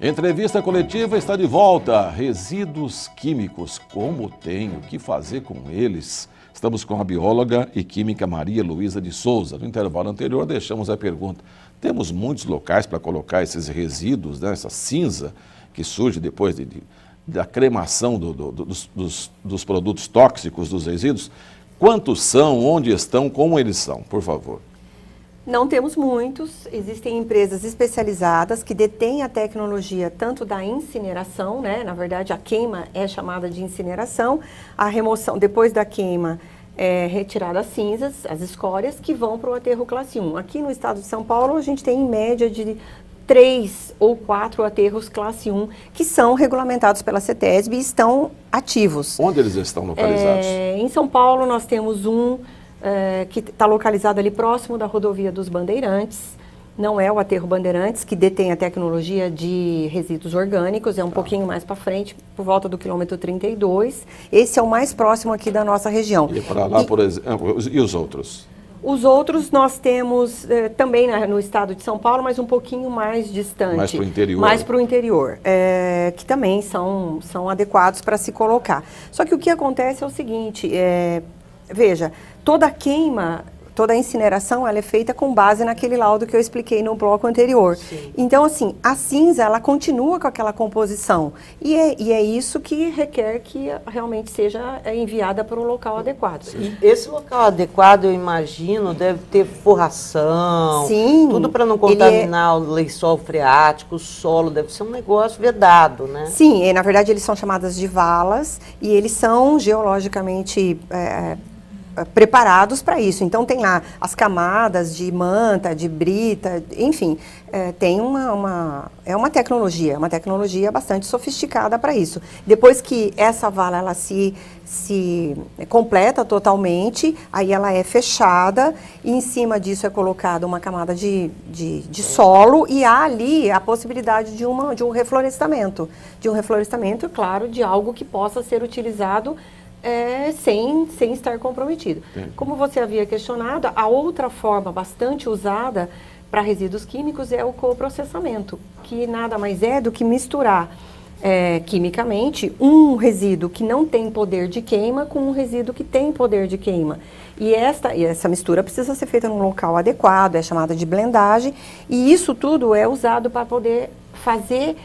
Entrevista coletiva está de volta. Resíduos químicos, como tenho, o que fazer com eles? Estamos com a bióloga e química Maria Luísa de Souza. No intervalo anterior deixamos a pergunta. Temos muitos locais para colocar esses resíduos, né, essa cinza que surge depois da cremação dos produtos tóxicos, dos resíduos. Quantos são, onde estão, como eles são, por favor? Não temos muitos, existem empresas especializadas que detêm a tecnologia tanto da incineração, né? Na verdade a queima é chamada de incineração, a remoção, depois da queima é retirada as cinzas, as escórias que vão para o aterro classe 1. Aqui no estado de São Paulo a gente tem em média de 3 ou 4 aterros classe 1 que são regulamentados pela CETESB e estão ativos. Onde eles estão localizados? Em São Paulo nós temos um que está localizado ali próximo da rodovia dos Bandeirantes, não é o aterro Bandeirantes, que detém a tecnologia de resíduos orgânicos, é um pouquinho mais para frente, por volta do quilômetro 32. Esse é o mais próximo aqui da nossa região. E para lá, por exemplo, e os outros? Os outros nós temos também no estado de São Paulo, mas um pouquinho mais distante. Mais para o interior. Mais para o interior, que também são adequados para se colocar. Só que o que acontece é o seguinte, veja, toda queima, toda incineração, ela é feita com base naquele laudo que eu expliquei no bloco anterior. Sim. Então, assim, a cinza, ela continua com aquela composição. E é isso que requer que realmente seja enviada para um local adequado. E esse local adequado, eu imagino, deve ter forração. Sim. Tudo para não contaminar o lençol freático, o solo, deve ser um negócio vedado, né? Sim, na verdade eles são chamadas de valas e eles são geologicamente preparados para isso. Então tem lá as camadas de manta, de brita, enfim, tem uma tecnologia bastante sofisticada para isso. Depois que essa vala ela se completa totalmente, aí ela é fechada e em cima disso é colocada uma camada de solo e há ali a possibilidade de um reflorestamento, claro, de algo que possa ser utilizado sem estar comprometido. Como você havia questionado, a outra forma bastante usada para resíduos químicos é o coprocessamento, que nada mais é do que misturar quimicamente um resíduo que não tem poder de queima com um resíduo que tem poder de queima. E essa mistura precisa ser feita num local adequado, é chamada de blendagem, e isso tudo é usado para poder fazer,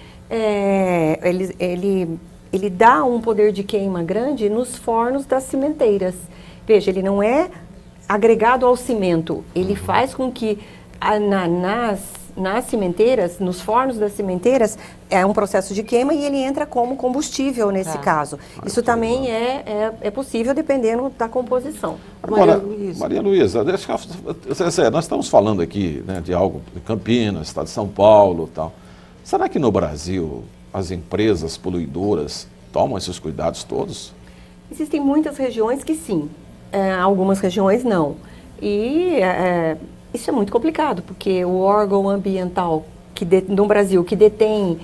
ele dá um poder de queima grande nos fornos das cimenteiras. Veja, ele não é agregado ao cimento, ele faz com que nas cimenteiras, nos fornos das cimenteiras, é um processo de queima e ele entra como combustível nesse caso. Isso também é possível dependendo da composição. Agora, Maria Luísa, nós estamos falando aqui, né, de algo de Campinas, estado de São Paulo e tal. Será que no Brasil as empresas poluidoras tomam esses cuidados todos? Existem muitas regiões que sim, algumas regiões não. E isso é muito complicado, porque o órgão ambiental no Brasil que detém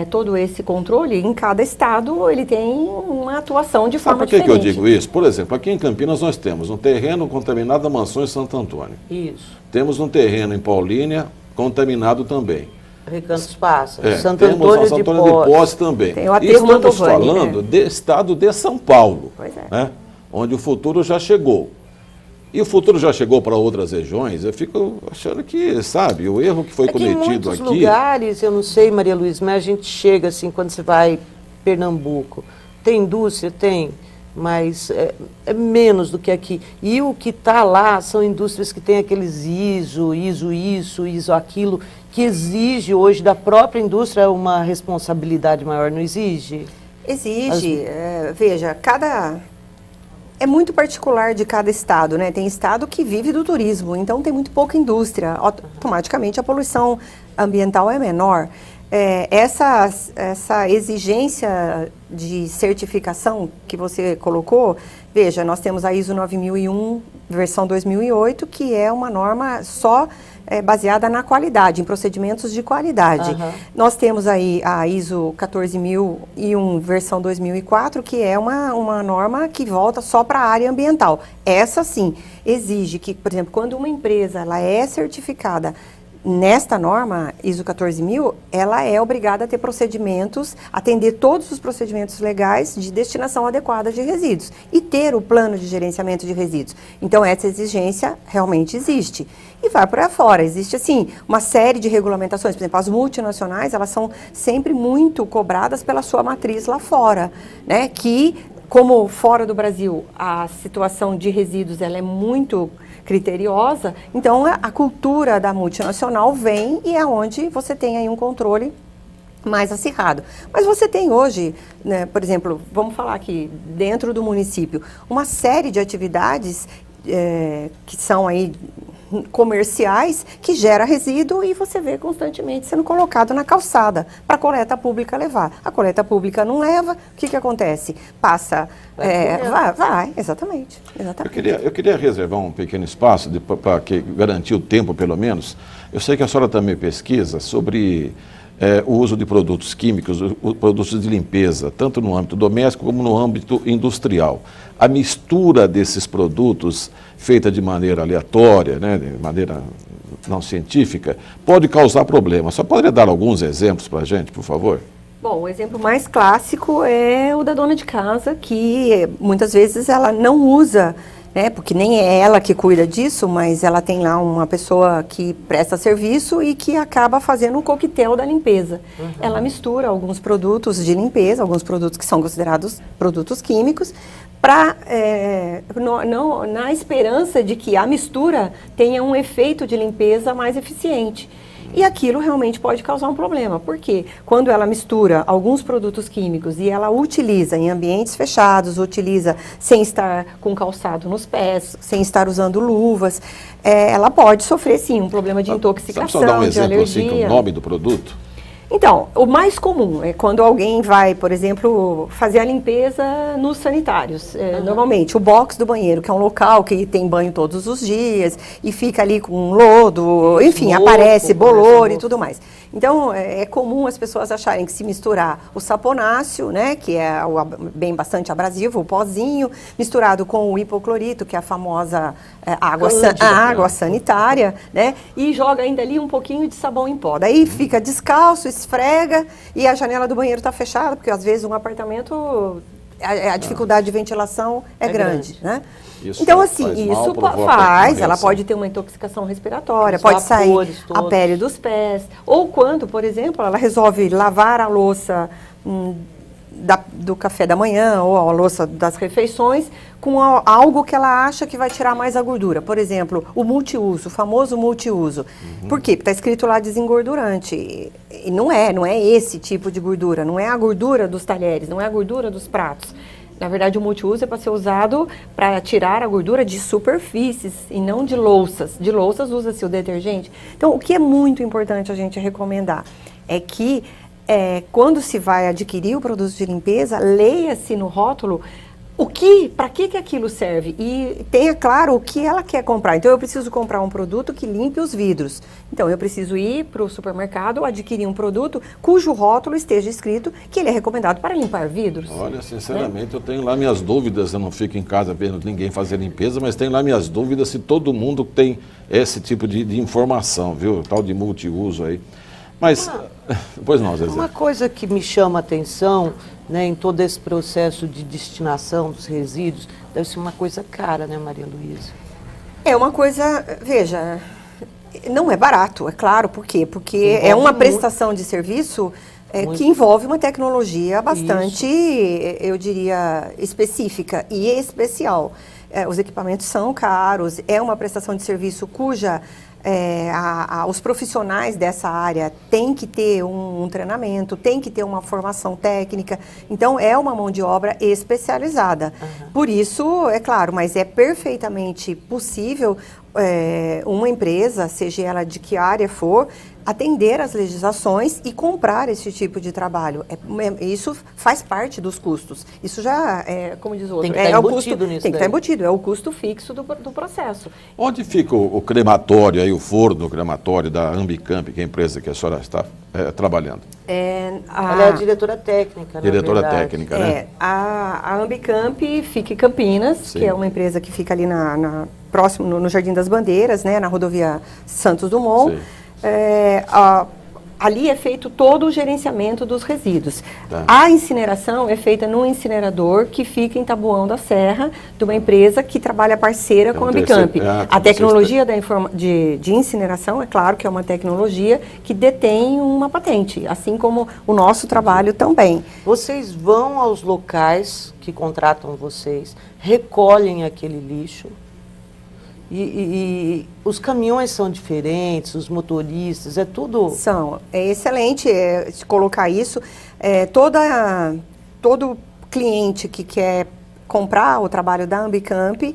todo esse controle, em cada estado ele tem uma atuação de forma diferente. Sabe por que eu digo isso? Por exemplo, aqui em Campinas nós temos um terreno contaminado da Mansões Santo Antônio. Isso. Temos um terreno em Paulínia contaminado também. Recanto dos Pássaros, Santo Antônio de Posse também. E estamos falando do estado de São Paulo, né, onde o futuro já chegou. E o futuro já chegou para outras regiões, eu fico achando que, sabe, o erro que foi cometido aqui... Em muitos lugares, eu não sei, Maria Luísa, mas a gente chega assim, quando você vai em Pernambuco, tem indústria? Tem, mas é menos do que aqui. E o que está lá são indústrias que têm aqueles ISO aquilo, que exige hoje da própria indústria uma responsabilidade maior, não exige? Exige. Veja, é muito particular de cada estado, né? Tem estado que vive do turismo, então tem muito pouca indústria. Automaticamente a poluição ambiental é menor. Essa exigência de certificação que você colocou, veja, nós temos a ISO 9001, versão 2008, que é uma norma só baseada na qualidade, em procedimentos de qualidade. Nós temos aí a ISO 14001, versão 2004, que é uma norma que volta só para a área ambiental. Essa sim exige que, por exemplo, quando uma empresa ela é certificada nesta norma, ISO 14000, ela é obrigada a ter procedimentos, atender todos os procedimentos legais de destinação adequada de resíduos e ter o plano de gerenciamento de resíduos. Então, essa exigência realmente existe. E vai por aí fora. Existe, assim, uma série de regulamentações. Por exemplo, as multinacionais, elas são sempre muito cobradas pela sua matriz lá fora, né? Que, como fora do Brasil, a situação de resíduos ela é muito criteriosa, então a cultura da multinacional vem e é onde você tem aí um controle mais acirrado. Mas você tem hoje, né, por exemplo, vamos falar aqui, dentro do município, uma série de atividades que são aí comerciais, que gera resíduo e você vê constantemente sendo colocado na calçada para a coleta pública levar. A coleta pública não leva, o que acontece? Passa, vai, exatamente. Eu queria reservar um pequeno espaço para garantir o tempo, pelo menos. Eu sei que a senhora também pesquisa sobre o uso de produtos químicos, produtos de limpeza, tanto no âmbito doméstico como no âmbito industrial. A mistura desses produtos, feita de maneira aleatória, né, de maneira não científica, pode causar problemas. Só poderia dar alguns exemplos para a gente, por favor? Bom, o exemplo mais clássico é o da dona de casa, que muitas vezes ela não usa, né, porque nem é ela que cuida disso, mas ela tem lá uma pessoa que presta serviço e que acaba fazendo um coquetel da limpeza. Ela mistura alguns produtos de limpeza, alguns produtos que são considerados produtos químicos, na esperança de que a mistura tenha um efeito de limpeza mais eficiente. E aquilo realmente pode causar um problema, porque quando ela mistura alguns produtos químicos e ela utiliza em ambientes fechados, utiliza sem estar com calçado nos pés, sem estar usando luvas, ela pode sofrer sim um problema de intoxicação, só dar um de exemplo alergia. assim, o nome do produto? Então, o mais comum é quando alguém vai, por exemplo, fazer a limpeza nos sanitários. Normalmente, o box do banheiro, que é um local que tem banho todos os dias e fica ali com um lodo, enfim, aparece bolor e tudo mais. Então, é comum as pessoas acharem que se misturar o saponáceo, né, que é bem bastante abrasivo, o pozinho, misturado com o hipoclorito, que é a famosa água sanitária, né, e joga ainda ali um pouquinho de sabão em pó. Daí fica descalço, esfrega e a janela do banheiro está fechada, porque às vezes um apartamento, a dificuldade de ventilação é grande, né? Então, assim, isso faz, ela pode ter uma intoxicação respiratória, pode sair a pele dos pés, ou quando, por exemplo, ela resolve lavar a louça do café da manhã ou a louça das refeições com algo que ela acha que vai tirar mais a gordura. Por exemplo, o multiuso, o famoso multiuso. Por quê? Porque está escrito lá desengordurante. E não é esse tipo de gordura, não é a gordura dos talheres, não é a gordura dos pratos. Na verdade, o multiuso é para ser usado para tirar a gordura de superfícies e não de louças. De louças usa-se o detergente. Então, o que é muito importante a gente recomendar é que quando se vai adquirir o produto de limpeza, leia-se no rótulo para que aquilo serve e tenha claro o que ela quer comprar. Então, eu preciso comprar um produto que limpe os vidros. Então, eu preciso ir para o supermercado, adquirir um produto cujo rótulo esteja escrito que ele é recomendado para limpar vidros. Olha, sinceramente, eu tenho lá minhas dúvidas, eu não fico em casa vendo ninguém fazer limpeza, mas tenho lá minhas dúvidas se todo mundo tem esse tipo de informação, viu? Tal de multiuso aí. Mas, pois não, Zezé. Uma coisa que me chama a atenção, né, em todo esse processo de destinação dos resíduos, deve ser uma coisa cara, né, Maria Luísa? É uma coisa, veja, não é barato, é claro, por quê? Porque é uma prestação de serviço que envolve uma tecnologia bastante, eu diria, específica e especial. Os equipamentos são caros, é uma prestação de serviço cuja os profissionais dessa área têm que ter um treinamento, têm que ter uma formação técnica, então é uma mão de obra especializada. Por isso, é claro, mas é perfeitamente possível uma empresa, seja ela de que área for, atender às legislações e comprar esse tipo de trabalho. Isso faz parte dos custos. Isso já como diz o outro, tem que estar embutido nisso. Tem que estar embutido, é o custo fixo do processo. Onde fica o crematório, aí, o forno crematório da Ambicamp, que é a empresa que a senhora está trabalhando? Ela é a diretora técnica, Diretora técnica, né? A Ambicamp fica em Campinas, Sim. que é uma empresa que fica ali próximo no Jardim das Bandeiras, né, na rodovia Santos Dumont. Ali é feito todo o gerenciamento dos resíduos. Tá. A incineração é feita num incinerador que fica em Taboão da Serra, de uma empresa que trabalha parceira com a Ambicamp. A tecnologia de incineração, é claro que é uma tecnologia que detém uma patente, assim como o nosso trabalho também. Vocês vão aos locais que contratam vocês, recolhem aquele lixo, e os caminhões são diferentes, os motoristas, é tudo... É excelente colocar isso. Todo cliente que quer comprar o trabalho da Ambicamp,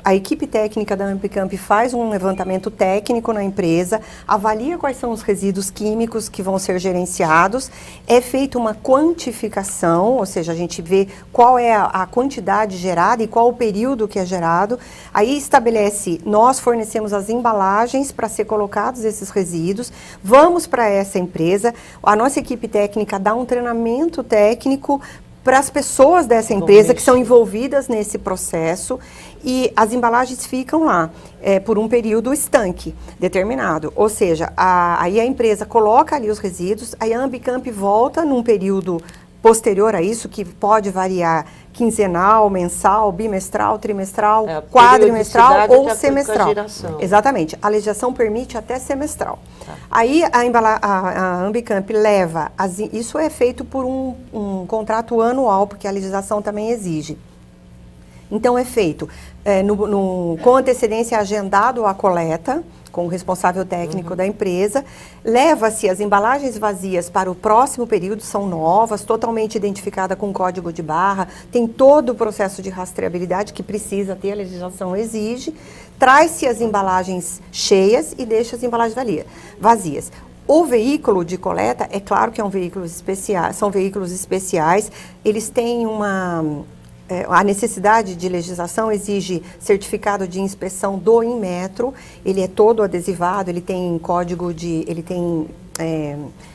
a equipe técnica da Ambicamp faz um levantamento técnico na empresa, avalia quais são os resíduos químicos que vão ser gerenciados, é feita uma quantificação, ou seja, a gente vê qual é a quantidade gerada e qual o período que é gerado, aí nós fornecemos as embalagens para ser colocados esses resíduos, vamos para essa empresa, a nossa equipe técnica dá um treinamento técnico para as pessoas dessa empresa que são envolvidas nesse processo, e as embalagens ficam lá por um período estanque determinado. Ou seja, aí a empresa coloca ali os resíduos, aí a Ambicamp volta num período posterior a isso, que pode variar quinzenal, mensal, bimestral, trimestral, quadrimestral ou semestral. Exatamente. A legislação permite até semestral. Tá. Aí a Ambicamp leva, isso é feito por um contrato anual, porque a legislação também exige. Então é feito com antecedência agendado a coleta, com o responsável técnico da empresa, leva-se as embalagens vazias para o próximo período, são novas, totalmente identificadas com código de barra, tem todo o processo de rastreabilidade que precisa ter, a legislação exige, traz-se as embalagens cheias e deixa as embalagens vazias. O veículo de coleta, é claro que são veículos especiais, eles têm a necessidade de legislação exige certificado de inspeção do Inmetro, ele é todo adesivado, ele tem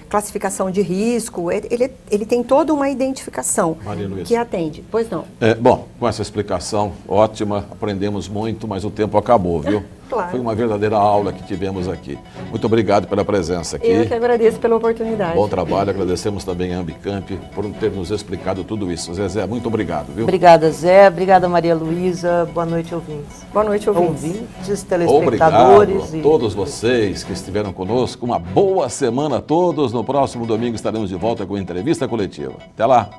classificação de risco, ele tem toda uma identificação que atende. Pois não. Bom, com essa explicação ótima, aprendemos muito, mas o tempo acabou, viu? Claro. Foi uma verdadeira aula que tivemos aqui. Muito obrigado pela presença aqui. Eu que agradeço pela oportunidade. Bom trabalho, agradecemos também a Ambicamp por ter nos explicado tudo isso. Zezé, muito obrigado, viu? Obrigada, Zé. Obrigada, Maria Luísa. Boa noite, ouvintes. Boa noite, ouvintes. Ouvintes, telespectadores. Obrigado a todos vocês que estiveram conosco. Uma boa semana a todos. No próximo domingo estaremos de volta com entrevista coletiva. Até lá.